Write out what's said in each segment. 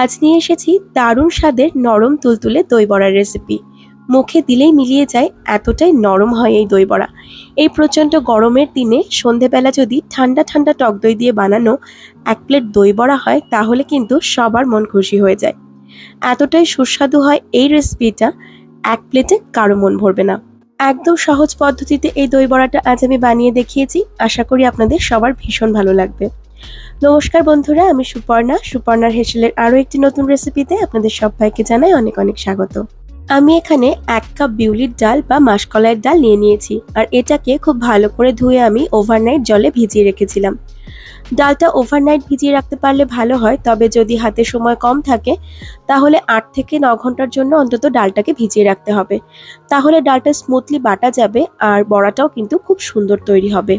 আজ নিয়ে এসেছি দারুণ স্বাদের নরম তুলতুলে দই বড়ার রেসিপি। মুখে দিলেই মিলিয়ে যায়, এতটাই নরম হয় এই দই বড়া। এই প্রচণ্ড গরমের দিনে সন্ধেবেলা যদি ঠান্ডা ঠান্ডা টক দই দিয়ে বানানো এক প্লেট দই বড়া হয়, তাহলে কিন্তু সবার মন খুশি হয়ে যায়। এতটাই সুস্বাদু হয় এই রেসিপিটা, এক প্লেটে কারো মন ভরবে না। একদম সহজ পদ্ধতিতে এই দই বড়াটা আজ আমি বানিয়ে দেখিয়েছি। আশা করি আপনাদের সবার ভীষণ ভালো লাগবে। নমস্কার বন্ধুরা, আমি সুপর্ণার হেসেলের আরও একটি নতুন রেসিপিতে আপনাদের সবাইকে জানাই অনেক অনেক স্বাগত। আমি এখানে 1 কাপ বিউলির ডাল বা মাসকলাইয়ের ডাল নিয়ে নিয়েছি, আর এটাকে খুব ভালো করে ধুয়ে আমি ওভারনাইট জলে ভিজিয়ে রেখেছিলাম। ডালটা ওভারনাইট ভিজিয়ে রাখতে পারলে ভালো হয়, তবে যদি হাতে সময় কম থাকে তাহলে 8 থেকে 9 ঘন্টার জন্য অন্তত ডালটাকে ভিজিয়ে রাখতে হবে। তাহলে ডালটা স্মুথলি বাটা যাবে আর বড়াটাও কিন্তু খুব সুন্দর তৈরি হবে।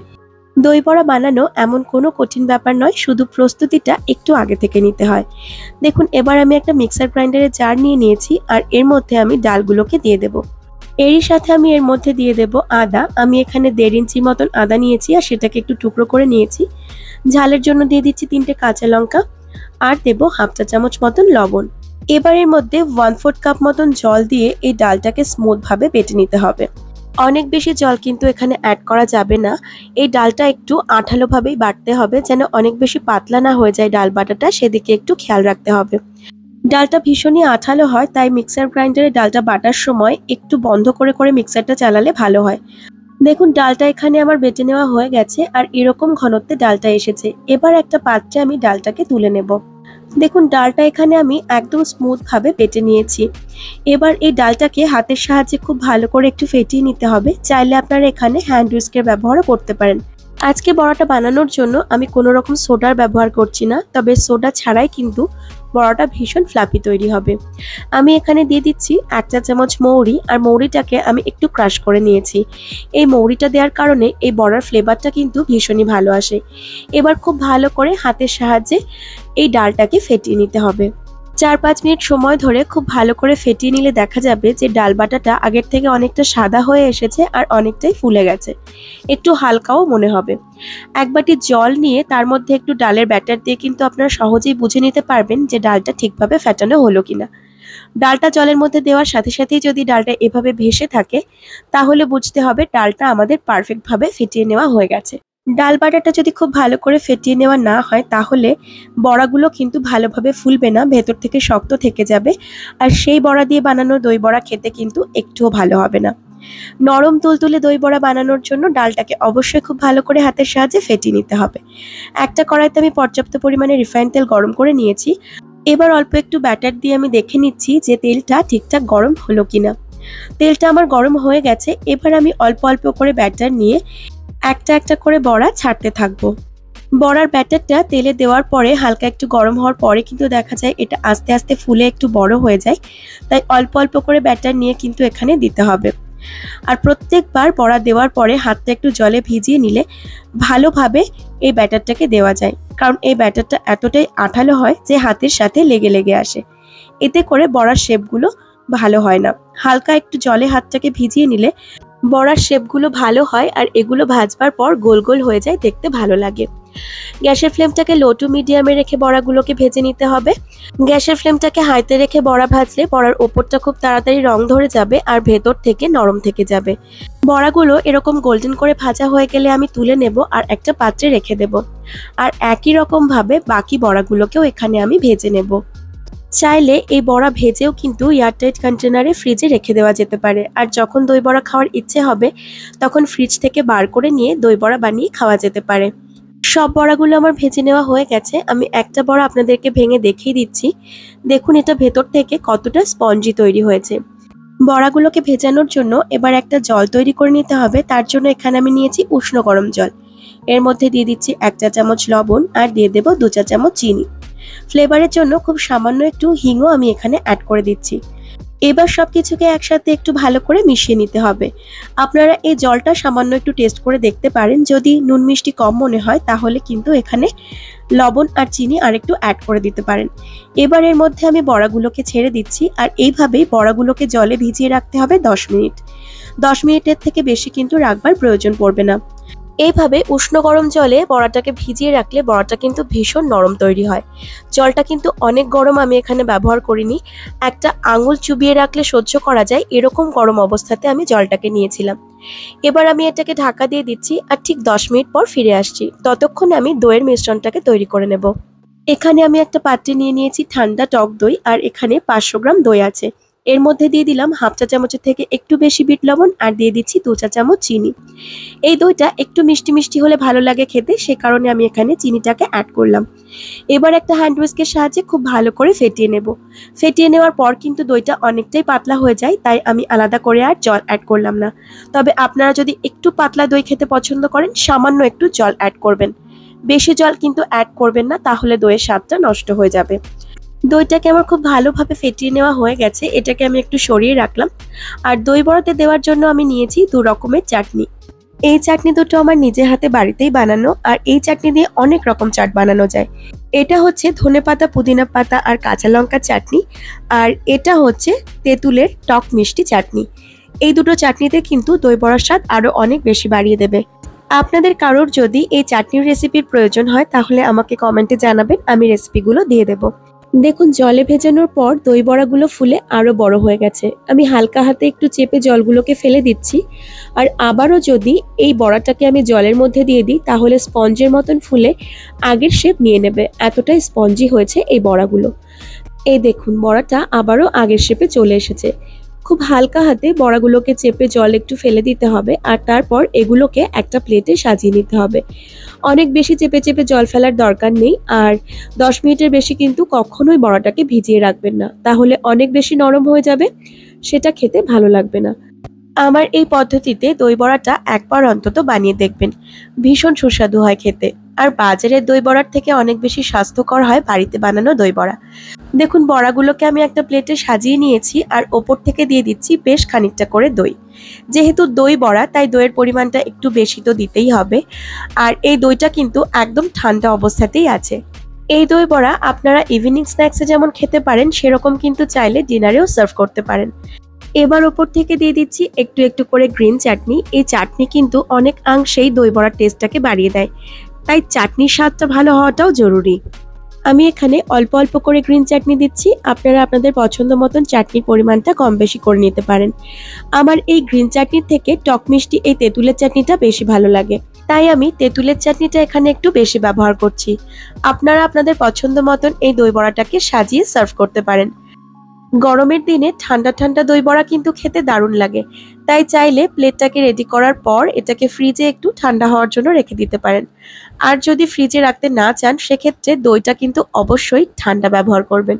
দই বড়া বানানো এমন কোনো কঠিন ব্যাপার নয়, শুধু প্রস্তুতিটা একটু আগে থেকে নিতে হয়। দেখুন, এবার আমি একটা মিক্সার গ্রাইন্ডারের জার নিয়ে নিয়েছি, আর এর মধ্যে আমি ডালগুলোকে দিয়ে দেব। এরই সাথে আমি এর মধ্যে দিয়ে দেব আদা। আমি এখানে 1.5 ইঞ্চি মতন আদা নিয়েছি, আর সেটাকে একটু টুকরো করে নিয়েছি। ঝালের জন্য দিয়ে দিচ্ছি 3টে কাঁচা লঙ্কা, আর দেব হাফ চা চামচ মতন লবণ। এবার এর মধ্যে 1/4 কাপ মতন জল দিয়ে এই ডালটাকে স্মুথভাবে বেটে নিতে হবে। অনেক বেশি জল কিন্তু এখানে অ্যাড করা যাবে না। এই ডালটা একটু আঠালোভাবেই বাটতে হবে, যেন অনেক বেশি পাতলা না হয়ে যায় ডাল বাটাটা, সেদিকে একটু খেয়াল রাখতে হবে। ডালটা ভীষণই আঠালো হয়, তাই মিক্সার গ্রাইন্ডারে ডালটা বাটার সময় একটু বন্ধ করে করে মিক্সারটা চালালে ভালো হয়। দেখুন, ডালটা এখানে আমার বেটে নেওয়া হয়ে গেছে, আর এরকম ঘনত্বে ডালটা এসেছে। এবার একটা পাত্রে আমি ডালটাকে তুলে নেব। দেখুন, ডালটা এখানে আমি একদম স্মুথভাবে বেটে নিয়েছি। এবার এই ডালটাকে হাতের সাহায্যে খুব ভালো করে একটু ফেটিয়ে নিতে হবে। চাইলে আপনারা এখানে হ্যান্ড হুইস্কের ব্যবহারও করতে পারেন। আজকে বড়াটা বানানোর জন্য আমি কোনো রকম সোডার ব্যবহার করছি না, তবে সোডা ছাড়াই কিন্তু বড়াটা ভীষণ ফ্লাফি তৈরি হবে। আমি এখানে দিয়ে দিচ্ছি 1 চা চামচ মৌরি, আর মৌরিটাকে আমি একটু ক্রাশ করে নিয়েছি। এই মৌরিটা দেওয়ার কারণে এই বড়ার ফ্লেভারটা কিন্তু ভীষণই ভালো আসে। এবার খুব ভালো করে হাতের সাহায্যে এই ডালটাকে ফেটিয়ে নিতে হবে। 4-5 মিনিট সময় ধরে খুব ভালো করে ফেটিয়ে নিলে দেখা যাবে যে ডাল বাটাটা আগের থেকে অনেকটা সাদা হয়ে এসেছে, আর অনেকটাই ফুলে গেছে। একটু হালকাও মনে হবে। 1 বাটি জল নিয়ে তার মধ্যে একটু ডালের ব্যাটার দিয়ে কিন্তু আপনারা সহজেই বুঝে নিতে পারবেন যে ডালটা ঠিকভাবে ফেটানো হলো কিনা। ডালটা জলের মধ্যে দেওয়ার সাথে সাথেই যদি ডালটা এভাবে ভেসে থাকে, তাহলে বুঝতে হবে ডালটা আমাদের পারফেক্টভাবে ফেটিয়ে নেওয়া হয়ে গেছে। ডাল বাটাটা যদি খুব ভালো করে ফেটিয়ে নেওয়া না হয়, তাহলে বড়াগুলো কিন্তু ভালোভাবে ফুলবে না, ভেতর থেকে শক্ত থেকে যাবে, আর সেই বড়া দিয়ে বানানো দই বড়া খেতে কিন্তু একটুও ভালো হবে না। নরম তুলতুলে দই বড়া বানানোর জন্য ডালটাকে অবশ্যই খুব ভালো করে হাতের সাহায্যে ফেটিয়ে নিতে হবে। একটা কড়াইতে আমি পর্যাপ্ত পরিমাণে রিফাইন তেল গরম করে নিয়েছি। এবার অল্প একটু ব্যাটার দিয়ে আমি দেখে নিচ্ছি যে তেলটা ঠিকঠাক গরম হলো কিনা। তেলটা আমার গরম হয়ে গেছে। এবার আমি অল্প অল্প করে ব্যাটার নিয়ে একটা একটা করে বড়া ছাড়তে থাকবো। বড়ার ব্যাটারটা তেলে দেওয়ার পরে হালকা একটু গরম হওয়ার পরে কিন্তু দেখা যায় এটা আস্তে আস্তে ফুলে একটু বড় হয়ে যায়, তাই অল্প অল্প করে ব্যাটার নিয়ে কিন্তু এখানে দিতে হবে। আর প্রত্যেকবার বড়া দেওয়ার পরে হাতটা একটু জলে ভিজিয়ে নিলে ভালোভাবে এই ব্যাটারটাকে দেওয়া যায়, কারণ এই ব্যাটারটা এতটাই আঠালো হয় যে হাতের সাথে লেগে লেগে আসে। এতে করে বড়ার শেপগুলো ভালো হয় না। হালকা একটু জলে হাতটাকে ভিজিয়ে নিলে বড়ার শেপগুলো ভালো হয়, আর এগুলো ভাজবার পর গোল গোল হয়ে যায়, দেখতে ভালো লাগে। গ্যাসের ফ্লেমটাকে লো টু মিডিয়ামে রেখে বড়াগুলোকে ভেজে নিতে হবে। গ্যাসের ফ্লেমটাকে হাইতে রেখে বড়া ভাজলে বড়ার ওপরটা খুব তাড়াতাড়ি রং ধরে যাবে, আর ভেতর থেকে নরম থেকে যাবে। বড়াগুলো এরকম গোল্ডেন করে ভাজা হয়ে গেলে আমি তুলে নেব আর একটা পাত্রে রেখে দেব। আর একই রকম ভাবে বাকি বড়াগুলোকেও এখানে আমি ভেজে নেব। চাইলে এই বড়া ভেজেও কিন্তু এয়ারটাইট কন্টেনারে ফ্রিজে রেখে দেওয়া যেতে পারে, আর যখন দই বড়া খাওয়ার ইচ্ছে হবে তখন ফ্রিজ থেকে বার করে নিয়ে দই বড়া বানিয়ে খাওয়া যেতে পারে। সব বড়াগুলো আমার ভেজে নেওয়া হয়ে গেছে। আমি একটা বড়া আপনাদেরকে ভেঙে দেখিয়ে দিচ্ছি। দেখুন এটা ভেতর থেকে কতটা স্পঞ্জি তৈরি হয়েছে। বড়াগুলোকে ভেজানোর জন্য এবার একটা জল তৈরি করে নিতে হবে। তার জন্য এখানে আমি নিয়েছি উষ্ণ গরম জল। এর মধ্যে দিয়ে দিচ্ছি 1 চা চামচ লবণ, আর দিয়ে দেব 2 চা চামচ চিনি। ফ্লেভারের জন্য খুব সামান্য একটু হিংও আমি এখানে অ্যাড করে দিচ্ছি। এবার সবকিছুকে একসাথে একটু ভালো করে মিশিয়ে নিতে হবে। আপনারা এই জলটা সামান্য একটু টেস্ট করে দেখতে পারেন। যদি নুন মিষ্টি কম মনে হয় তাহলে কিন্তু এখানে লবণ আর চিনি আরেকটু অ্যাড করে দিতে পারেন। এবার এর মধ্যে আমি বড়াগুলোকে ছেড়ে দিচ্ছি, আর এইভাবেই বড়াগুলোকে জলে ভিজিয়ে রাখতে হবে 10 মিনিট। 10 মিনিটের থেকে বেশি কিন্তু রাখবার প্রয়োজন পড়বে না। এইভাবে উষ্ণ গরম জলে বড়াটাকে ভিজিয়ে রাখলে বড়াটা কিন্তু ভীষণ নরম তৈরি হয়। জলটা কিন্তু অনেক গরম আমি এখানে ব্যবহার করিনি, একটা আঙুল চুবিয়ে রাখলে সহ্য করা যায় এরকম গরম অবস্থাতে আমি জলটাকে নিয়েছিলাম। এবার আমি এটাকে ঢাকা দিয়ে দিচ্ছি আর ঠিক 10 মিনিট পর ফিরে আসছি। ততক্ষণে আমি দইয়ের মিশ্রণটাকে তৈরি করে নেব। এখানে আমি একটা পাত্রে নিয়ে নিয়েছি ঠান্ডা টক দই আর এখানে 500 গ্রাম দই আছে। এর মধ্যে দিয়ে দিলাম হাফ চা চামচের থেকে একটু বেশি বিট লবণ আর দিয়ে দিচ্ছি 2 চা চামচ চিনি। এই দইটা একটু মিষ্টি মিষ্টি হলে ভালো লাগে খেতে, সে কারণে আমি এখানে চিনিটাকে অ্যাড করলাম। এবার একটা হ্যান্ড হুইস্কের সাহায্যে খুব ভালো করে ফেটিয়ে নেব। ফেটিয়ে নেওয়ার পর কিন্তু দইটা অনেকটাই পাতলা হয়ে যায়, তাই আমি আলাদা করে আর জল অ্যাড করলাম না। তবে আপনারা যদি একটু পাতলা দই খেতে পছন্দ করেন সামান্য একটু জল অ্যাড করবেন, বেশি জল কিন্তু অ্যাড করবেন না, তাহলে দইয়ের স্বাদটা নষ্ট হয়ে যাবে। দইটাকে আমার খুব ভালোভাবে ফেটিয়ে নেওয়া হয়ে গেছে, এটাকে আমি একটু সরিয়ে রাখলাম। আর দই বড়াতে দেওয়ার জন্য আমি নিয়েছি 2 রকমের চাটনি। এই চাটনি দুটো আমার নিজের হাতে বাড়িতেই বানানো, আর এই চাটনি দিয়ে অনেক রকম চাট বানানো যায়। এটা হচ্ছে ধনেপাতা, পুদিনা পাতা আর কাঁচা লঙ্কার চাটনি, আর এটা হচ্ছে তেঁতুলের টক মিষ্টি চাটনি। এই দুটো চাটনিতে কিন্তু দই বড়ার স্বাদ আরও অনেক বেশি বাড়িয়ে দেবে। আপনাদের কারোর যদি এই চাটনির রেসিপির প্রয়োজন হয় তাহলে আমাকে কমেন্টে জানাবেন, আমি রেসিপিগুলো দিয়ে দেব। দেখুন জলে ভেজানোর পর দই বড়াগুলো ফুলে আরো বড় হয়ে গেছে। আমি হালকা হাতে একটু চেপে জলগুলোকে ফেলে দিচ্ছি। আর আবারও যদি এই বড়াটাকে আমি জলের মধ্যে দিয়ে দিই তাহলে স্পঞ্জের মতন ফুলে আগের শেপ নিয়ে নেবে, এতটাই স্পঞ্জি হয়েছে এই বড়াগুলো। এই দেখুন বড়াটা আবারও আগের শেপে চলে এসেছে। খুব হালকা হাতে বড়াগুলোকে চেপে জল একটু ফেলে দিতে হবে আর তারপর এগুলোকে একটা প্লেটে সাজিয়ে নিতে হবে। অনেক বেশি চেপে চেপে জল ফেলার দরকার নেই। আর 10 মিনিটের বেশি কিন্তু কখনোই বড়াটাকে ভিজিয়ে রাখবেন না, তাহলে অনেক বেশি নরম হয়ে যাবে, সেটা খেতে ভালো লাগবে না। আমার এই পদ্ধতিতে দই বড়াটা একবার অন্তত বানিয়ে দেখবেন, ভীষণ সুস্বাদু হয় খেতে। আর বাজারের দই বড়ার থেকে অনেক বেশি স্বাস্থ্যকর হয় বাড়িতে বানানো দই বড়া। দেখুন বড়াগুলোকে আমি একটা প্লেটে সাজিয়ে নিয়েছি আর ওপর থেকে দিয়ে দিচ্ছি বেশ খানিকটা করে দই। যেহেতু দই বড়া তাই দইয়ের পরিমাণটা একটু বেশি তো দিতেই হবে। আর এই দইটা কিন্তু একদম ঠান্ডা অবস্থাতেই আছে। এই দই বড়া আপনারা ইভিনিং স্ন্যাক্সে যেমন খেতে পারেন সেরকম কিন্তু চাইলে ডিনারেও সার্ভ করতে পারেন। এবার ওপর থেকে দিয়ে দিচ্ছি একটু একটু করে গ্রিন চাটনি। এই চাটনি কিন্তু অনেকাংশেই দই বড়ার টেস্টটাকে বাড়িয়ে দেয়, তাই চাটনির স্বাদটা ভালো হওয়াটাও জরুরি। আমি এখানে অল্প অল্প করে গ্রিন চাটনি দিচ্ছি, আপনারা আপনাদের পছন্দ মতন চাটনির পরিমাণটা কম বেশি করে নিতে পারেন। আমার এই গ্রিন চাটনির থেকে টক মিষ্টি এই তেঁতুলের চাটনিটা বেশি ভালো লাগে, তাই আমি তেঁতুলের চাটনিটা এখানে একটু বেশি ব্যবহার করছি। আপনারা আপনাদের পছন্দ মতন এই দই বড়াটাকে সাজিয়ে সার্ভ করতে পারেন। গরমের দিনে ঠান্ডা ঠান্ডা দই বড়া কিন্তু খেতে দারুণ লাগে, তাই চাইলে প্লেটটাকে রেডি করার পর এটাকে ফ্রিজে একটু ঠান্ডা হওয়ার জন্য রেখে দিতে পারেন। আর যদি ফ্রিজে রাখতে না চান সেক্ষেত্রে দইটা কিন্তু অবশ্যই ঠান্ডা ব্যবহার করবেন।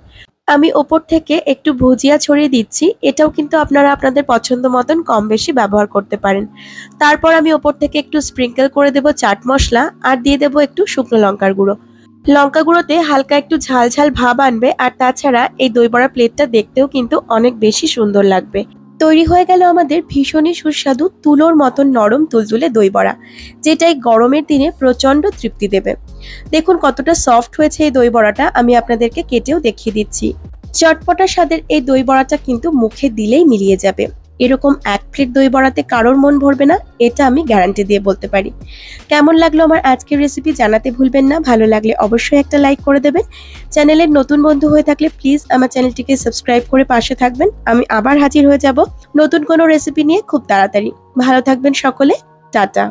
আমি ওপর থেকে একটু ভুজিয়া ছড়িয়ে দিচ্ছি, এটাও কিন্তু আপনারা আপনাদের পছন্দ মতন কম বেশি ব্যবহার করতে পারেন। তারপর আমি ওপর থেকে একটু স্প্রিঙ্কেল করে দেব চাট মশলা আর দিয়ে দেবো একটু শুকনো লঙ্কার গুঁড়ো। লঙ্কা গুঁড়োতে হালকা একটু ঝাল ঝাল ভাব আনবে, আর তাছাড়া এই দই বড়া প্লেটটা দেখতেও কিন্তু অনেক বেশি সুন্দর লাগবে। তৈরি হয়ে গেল আমাদের ভীষণই সুস্বাদু তুলোর মতন নরম তুলতুলে দই বড়া, যেটাই গরমের দিনে প্রচন্ড তৃপ্তি দেবে। দেখুন কতটা সফট হয়েছে এই দই বড়াটা, আমি আপনাদেরকে কেটেও দেখিয়ে দিচ্ছি। চটপটা স্বাদের এই দই বড়াটা কিন্তু মুখে দিলেই মিলিয়ে যাবে। এরকম এক প্লেট দই বড়াতে কারোর মন ভরবে না, এটা আমি গ্যারান্টি দিয়ে বলতে পারি। কেমন লাগলো আমার আজকের রেসিপি জানাতে ভুলবেন না, ভালো লাগলে অবশ্যই একটা লাইক করে দেবেন। চ্যানেলের নতুন বন্ধু হয়ে থাকলে প্লিজ আমার চ্যানেলটিকে সাবস্ক্রাইব করে পাশে থাকবেন। আমি আবার হাজির হয়ে যাব নতুন কোনো রেসিপি নিয়ে খুব তাড়াতাড়ি। ভালো থাকবেন সকলে, টাটা।